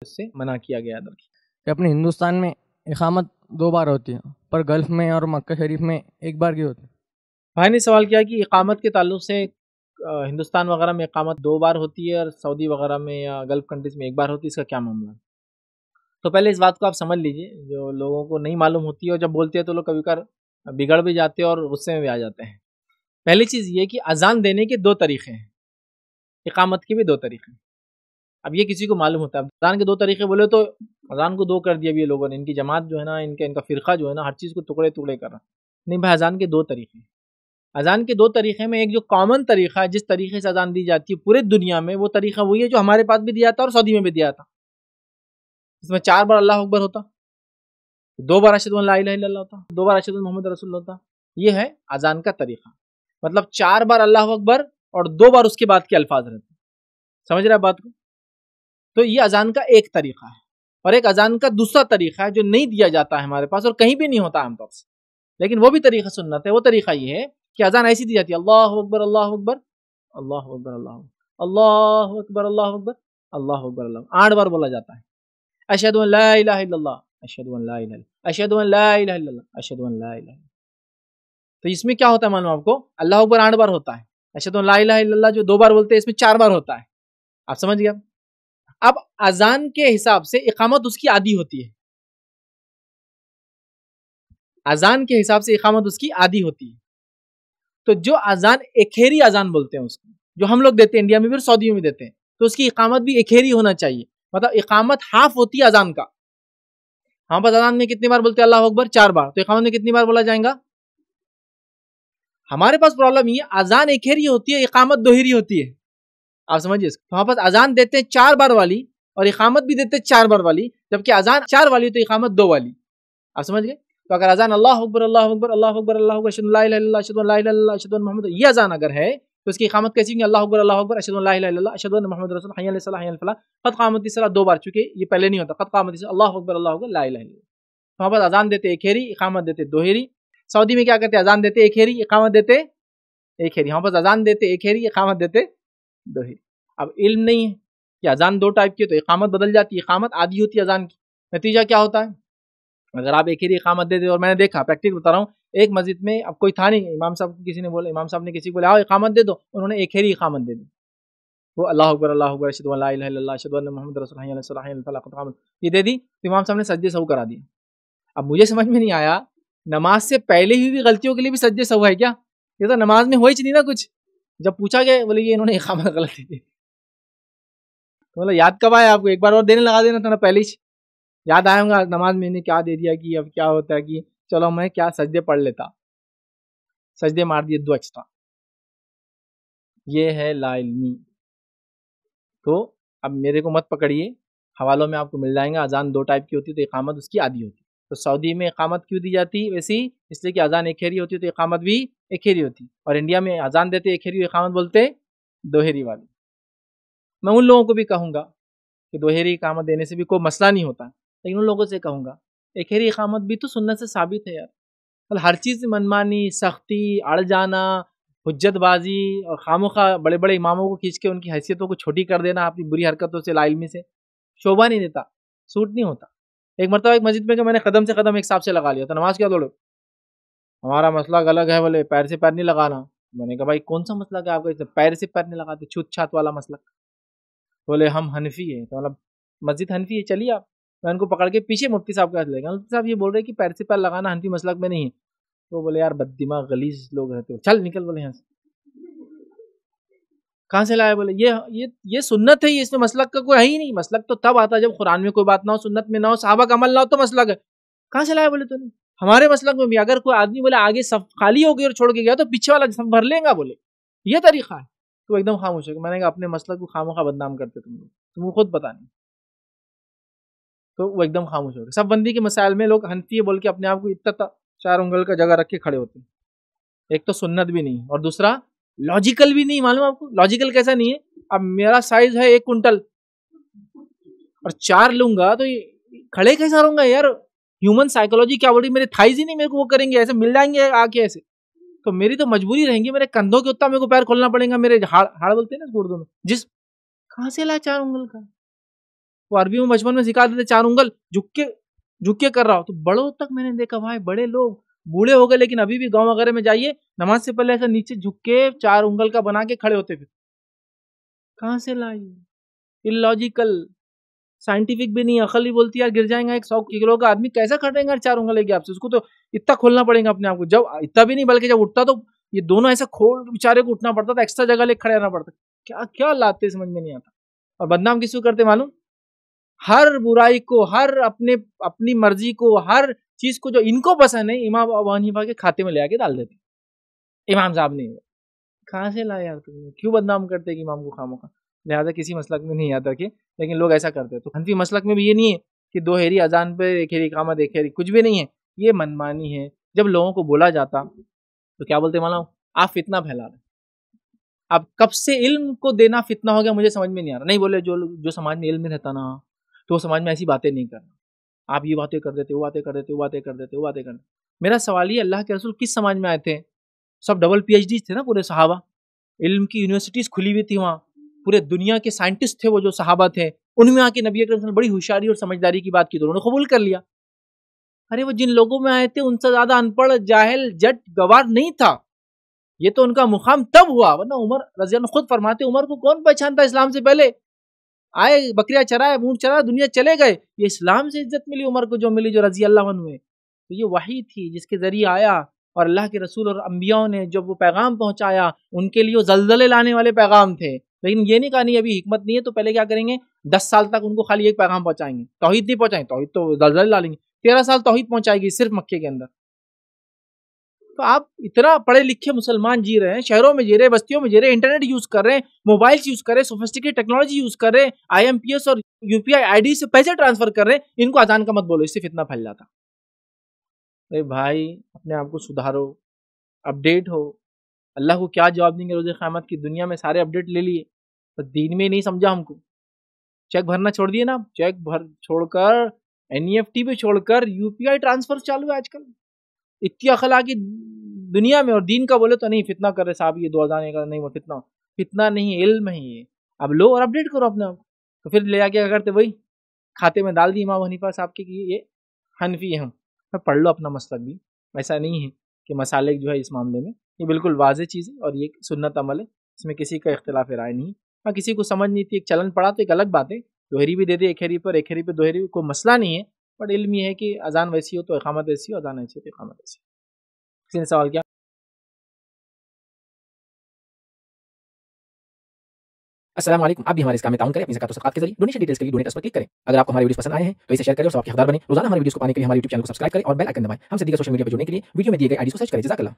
उससे मना किया गया था कि अपने हिंदुस्तान में इकामत 2 बार होती है, पर गल्फ़ में और मक्का शरीफ में 1 बार की होती है। भाई ने सवाल किया कि इकामत के ताल्लुक से हिंदुस्तान वगैरह में इकामत 2 बार होती है और सऊदी वगैरह में या गल्फ़ कंट्रीज़ में 1 बार होती है, इसका क्या मामला है? तो पहले इस बात को आप समझ लीजिए, जो लोगों को नहीं मालूम होती है और जब बोलते हैं तो लोग कभी कभार बिगड़ भी जाते हैं और गुस्से में भी आ जाते हैं। पहली चीज़ ये कि अज़ान देने के 2 तरीक़े हैं, इकामत के भी 2 तरीक़े हैं। अब ये किसी को मालूम होता है। अज़ान के 2 तरीक़े बोले तो अज़ान को 2 कर दिया भी ये लोगों ने, इनकी जमात जो है ना, इनका फ़िरक़ा जो है ना, हर चीज़ को टुकड़े-टुकड़े कर रहा। नहीं भाई, अज़ान के 2 तरीक़े हैं। अज़ान के 2 तरीक़े में एक जो कॉमन तरीक़ा है, जिस तरीक़े से अज़ान दी जाती है पूरे दुनिया में, वो तरीक़ा वही है जो हमारे पास भी दिया था और सऊदी में भी दिया था। इसमें 4 बार अल्लाहु अकबर होता, 2 बार अशहदु अन ला इलाहा इल्लल्लाह होता, 2 बार अशहदु अन्ना मुहम्मद रसूलुल्लाह होता। ये है अज़ान का तरीक़ा। मतलब 4 बार अल्लाहु अकबर और 2 बार उसके बाद के अल्फाज रहते। समझ रहे हैं बात को? तो ये अज़ान का एक तरीक़ा है। और एक अज़ान का दूसरा तरीक़ा है जो नहीं दिया जाता है हमारे पास और कहीं भी नहीं होता आमतौर से, लेकिन वो भी तरीक़ा सुन्नत है। वो तरीक़ा ये है कि अज़ान ऐसी दी जाती है, अल्लाहु अकबर अल्लाहु अकबर अल्लाहु अकबर अल्लाहु अकबर अल्लाहु अकबर अल्लाहु अकबर अल्लाहु 8 बार बोला जाता है। अशहदु अन ला इलाहा इल्लल्लाह, अशहदु अन ला इलाहा, अशहदु अन ला इलाहा इल्लल्लाह, अशहदु अन ला इलाहा। तो इसमें क्या होता है मालूम आपको? अल्लाहु अकबर 8 बार होता है, अशहदु अन ला इलाहा इल्लल्लाह जो 2 बार बोलते हैं इसमें 4 बार होता है। आप समझ गए? अब अज़ान के हिसाब से इकामत उसकी आधी होती है। अज़ान के हिसाब से इकामत उसकी आधी होती है। तो जो अज़ान एखेरी अज़ान बोलते हैं उसको, जो हम लोग देते हैं इंडिया में भी और सऊदी में भी देते हैं, तो उसकी इकामत भी एखेरी होना चाहिए। मतलब इकामत हाफ होती है अज़ान का। हम बस अज़ान में कितनी बार बोलते हैं अल्लाहु अकबर? 4 बार। तो इकामत में कितनी बार बोला जाएगा? हमारे पास प्रॉब्लम ये है, अज़ान एखेरी होती है, इकामत दोहरी होती है। आप समझिए इसको। तो वहाँ पास अज़ान देते हैं 4 बार वाली और इकामत भी देते हैं 4 बार वाली, जबकि अज़ान 4 वाली तो इकामत 2 वाली। आप समझ गए? तो अगर अज़ान अल्लाहु अकबर अल्लाहु अकबर अल्लाहु अकबर अल्लाहु अकबर अशहदु अन ला इलाहा इल्लल्लाह अशहदु अन ला इलाहा इल्लल्लाह अशहदु अन्न मुहम्मद, ये अज़ान अगर है तो इसकी इकामत कैसी होगी? अल्लाहु अकबर अशहदु अन ला इलाहा इल्लल्लाह अशहदु अन्न मुहम्मद रसूलुल्लाह हय्या अलस सलाह हय्या अल फलाह क़द क़ामतिस सलाह 2 बार, चूंकि ये पहले नहीं होता। क़द क़ामतिस सलाह अल्लाहु अकबर ला इलाहा इल्लल्लाह। तो वहाँ पर अज़ान देते एखेरी, इकामत देते दोहरी। सऊदी में क्या करते हैं? अज़ान देते एखेरी, इकामत देते एखेरी। वहाँ पर अज़ान देते एखेरी, इकामत देते दोहरी। अब इल्म नहीं है कि अज़ान 2 टाइप की है तो इकामत बदल जाती है, इकामत आधी होती है अज़ान की। नतीजा क्या होता है? अगर आप एखेरी इकामत दे दे, और मैंने देखा, प्रैक्टिकल बता रहा हूँ, एक मस्जिद में अब कोई था नहीं, इमाम साहब को किसी ने बोला, इमाम साहब ने किसी को बोला आओ इकामत दे दो, उन्होंने एखेरी इकामत दे दी। वो अल्लाहु अकबर अशहदु अन ला इलाहा इल्लल्लाह अशहदु अन्न मुहम्मद रसूलुल्लाह हय्या अलस सलाह हय्या अल फलाह क़द क़ामत, ये दे दी तो इमाम साहब ने सज्दे सहू करा दिए। अब मुझे समझ में नहीं आया, नमाज से पहले हुई गलतियों के लिए भी सज्दे सहू है क्या? ये तो नमाज में हो ही नहीं ना कुछ। जब पूछा गया बोले ये इन्होंने इकामत गलत दी। मतलब याद कब आया आपको? एक बार और देने लगा देना था ना पहले ही। याद आएगा नमाज में इन्हें क्या दे दिया कि अब क्या होता है कि चलो मैं क्या सजदे पढ़ लेता, सजदे मार दिए 2 एक्स्ट्रा। ये है लाइल्मी। तो अब मेरे को मत पकड़िए, हवालों में आपको मिल जाएगा। अजान 2 टाइप की होती है तो इकामत उसकी आधी होती है। तो सऊदी में इकामत क्यों दी जाती है वैसी? इसलिए कि अजान एखेरी होती है तो इकामत भी एखेरी होती। और इंडिया में अजान देते एखेरी, इकामत बोलते दोहरी वाली। मैं उन लोगों को भी कहूँगा कि दोहरी इकामत देने से भी कोई मसला नहीं होता, लेकिन उन लोगों से कहूँगा एखेरी इकामत भी तो सुन्नत से साबित है यार। मतलब हर चीज़ मनमानी, सख्ती, अड़ जाना, हुज्जतबाजी और खामोखा बड़े बड़े इमामों को खींच के उनकी हैसियतों को छोटी कर देना अपनी बुरी हरकतों से, लाइल्मी से, शोभा नहीं देता, सूट नहीं होता। एक मरतबा एक मस्जिद में जो मैंने कदम से कदम एक साहब से लगा लिया, तो नमाज क्या दौड़ो, हमारा मसला अलग है, बोले पैर से पैर नहीं लगाना। मैंने कहा भाई कौन सा मसला है आपका, पैर से पैर नहीं लगाते, छूत छात वाला मसला। बोले हम हनफी है, तो मतलब मस्जिद हनफी है, चलिए आप। मैं उनको पकड़ के पीछे मुफ्ती साहब के हाथ ले गया। मुफ्ती साहब ये बोल रहे कि पैर से पैर लगाना हनफी मसलक में नहीं है। तो बोले यार बद्दिमाग गलीज लोग रहते हो, चल निकल बोले यहाँ से। कहाँ से लाए? बोले ये सुन्नत है, ये इसमें मसलक का कोई है ही नहीं। मसलक तो तब आता जब कुरान में कोई बात ना हो, सुन्नत में ना हो, सहाबा का अमल ना हो तो मसलक है। कहाँ से लाए? बोले तूने। हमारे मसलक में भी अगर कोई आदमी बोले आगे सब खाली हो गई और छोड़ के गया तो पीछे वाला सब भर लेगा, बोले ये तरीका है। तो एकदम खामोश है। मैंने कहा अपने मसलक को खामोखा बदनाम करते तुमको खुद पता नहीं। तो वो एकदम खामोश हो गए। सब बंदी के मसाइल में लोग हनफी बोल के अपने आप को इतना 4 उंगल का जगह रख के खड़े होते हैं। एक तो सुन्नत भी नहीं और दूसरा लॉजिकल भी नहीं। मालूम आपको लॉजिकल कैसा नहीं है? अब मेरा साइज है 1 कुंटल और 4 लूंगा तो खड़े कैसा रहूंगा यार? ह्यूमन साइकोलॉजी क्या बोल रही, मेरे थाइज ही नहीं मेरे को वो करेंगे, ऐसे मिल जाएंगे आके ऐसे। तो मेरी तो मजबूरी रहेंगी, मेरे कंधों के उतना मेरे को पैर खोलना पड़ेगा। मेरे हाड़ बोलते हैं ना उर्दू में, जिस कहाँ से ला 4 उंगल का? वो अरबी में बचपन में सिखा देते 4 उंगल झुक के कर रहा हो। तो बड़ों तक मैंने देखा भाई, बड़े लोग बूढ़े हो गए लेकिन अभी भी गांव वगैरह में जाइए, नमाज से पहले ऐसा नीचे झुक के 4 उंगल का बना के खड़े होते। फिर कहाँ से लाई? इलॉजिकल, साइंटिफिक भी नहीं। अकल ही बोलती है यार गिर जाएगा। एक 100 किलो का आदमी कैसा खड़ेगा 4 उंगल लेके आपसे? उसको तो इतना खोलना पड़ेगा अपने आप को। जब इतना भी नहीं, बल्कि जब उठता तो ये दोनों ऐसा खोल बेचारे को उठना पड़ता था, एक्स्ट्रा जगह लेके खड़े रहना पड़ता। क्या क्या लाते समझ में नहीं आता। और बदनाम किसको करते मालूम? हर बुराई को, हर अपनी मर्जी को, हर चीज को जो इनको पसंद है इमाम अबू हनीफा के खाते में ले आके डाल देते। इमाम साहब नहीं, कहाँ से लाए यार तुमने? क्यों बदनाम करते कि इमाम को खामोखा? लिहाजा किसी मसलक में नहीं आता कि, लेकिन लोग ऐसा करते हैं। तो हनफी मसलक में भी ये नहीं है कि 2 हेरी अजान पे 1 हेरी इकामत 1 हेरी, कुछ भी नहीं है। ये मनमानी है। जब लोगों को बोला जाता तो क्या बोलते मालूम? आप फितना फैला रहे। अब कब से इल्म को देना फितना हो गया मुझे समझ में नहीं आ रहा। नहीं बोले जो समाज में इल्म में रहता ना, तो समाज में ऐसी बातें नहीं करना। आप ये बातें कर देते, वो बातें कर देते, वो बातें कर देते, वो बातें कर देते। मेरा सवाल ये, अल्लाह के रसूल किस समाज में आए थे? सब डबल PhD थे ना पूरे सहाबा, इल्म की यूनिवर्सिटीज खुली हुई थी वहाँ, पूरे दुनिया के साइंटिस्ट थे वो जो सहाबा थे। उनमें आके नबी अकरम ने बड़ी होशियारी और समझदारी की बात की तो उन्होंने कबूल कर लिया। अरे वो जिन लोगों में आए थे उनसे ज्यादा अनपढ़, जाहिल, जट, गवार नहीं था। ये तो उनका मुकाम तब हुआ, वरना उमर रज़ी अल्लाह खुद फरमाते उमर को कौन पहचानता इस्लाम से पहले? आए बकरियां चराए, ऊंट चराए, दुनिया चले गए। ये इस्लाम से इज्जत मिली उमर को, जो मिली, जो रज़ी अल्लाह अन्हु हुए। तो ये वही थी जिसके जरिए आया, और अल्लाह के रसूल और अंबियाओं ने जब वो पैगाम पहुंचाया उनके लिए वो जल्जले लाने वाले पैगाम थे। लेकिन ये नहीं कहा नहीं अभी हिकमत नहीं है तो पहले क्या करेंगे, 10 साल तक उनको खाली एक पैगाम पहुंचाएंगे, तौहीद नहीं पहुंचाएंगे, तौहीद तो जल्जले ला लेंगे। 13 साल तौहीद पहुंचाएगी सिर्फ मक्के के अंदर। तो आप इतना पढ़े लिखे मुसलमान जी रहे हैं, शहरों में जी रहे, बस्तियों में जी रहे, इंटरनेट यूज कर रहे हैं, मोबाइल्स यूज कर रहे हैं, सोफिस्टिकेट टेक्नोलॉजी यूज कर रहे हैं, IMPS और UPI ID से पैसे ट्रांसफर कर रहे हैं। इनको अजान का मत बोलो, इससे फितना फैल जाता। अरे भाई अपने आप को सुधारो, अपडेट हो। अल्लाह को क्या जवाब देंगे रोज़े क़यामत की? दुनिया में सारे अपडेट ले लिए तो दीन में नहीं समझा हमको। चेक भरना छोड़ दिए ना, चेक भर छोड़कर NEFT पे छोड़कर UPI ट्रांसफर चालू है आजकल। इतनी अकल आ गई दुनिया में, और दीन का बोले तो नहीं फितना कर रहे साहब, ये 2000 का नहीं, वो फितना नहीं, इल्म है ये। अब लो और अपडेट करो अपने आप। तो फिर ले आके क्या करते, वही खाते में डाल दी इमाम हनीफा साहब के कि ये हनफी है हम। पढ़ लो अपना मसलक भी। ऐसा नहीं है कि मसाले जो है इस मामले में ये बिल्कुल वाज़ेह चीज़ है और ये सुन्नत अमल है, इसमें किसी का इख्तिलाफ राय नहीं। हाँ किसी को समझ नहीं थी, एक चलन पड़ा तो एक अलग बात है, 2 हेरी भी दे दे 1 हेरी पर, 1 हेरी पे 2 हेरी, कोई मसला नहीं है। बट इल्म ये है कि अजान वैसी हो तो इकामत वैसी हो, अजान ऐसी हो तो इकामत ऐसी। किसी ने सवाल किया? अस्सलाम वालेकुम। आप भी हमारे इस काम में ताउन करें अपनी ज़कात और सदक़ात के जरिए। डोनेशन डिटेल्स के लिए डोनेट पर क्लिक करें। अगर आपको हमारे वीडियोस पसंद आए हैं तो इसे शेयर करें और सबके हकदार बने। रोजाना हमारे वीडियोस को पाने के लिए हमारे YouTube चैनल को सब्सक्राइब करें और बेल आइकन दबाएं। हमसे दीगर सोशल मीडिया पर जुड़ने के लिए वीडियो में दिए गए आईडी को सर्च करें। जज़ाकल्लाह।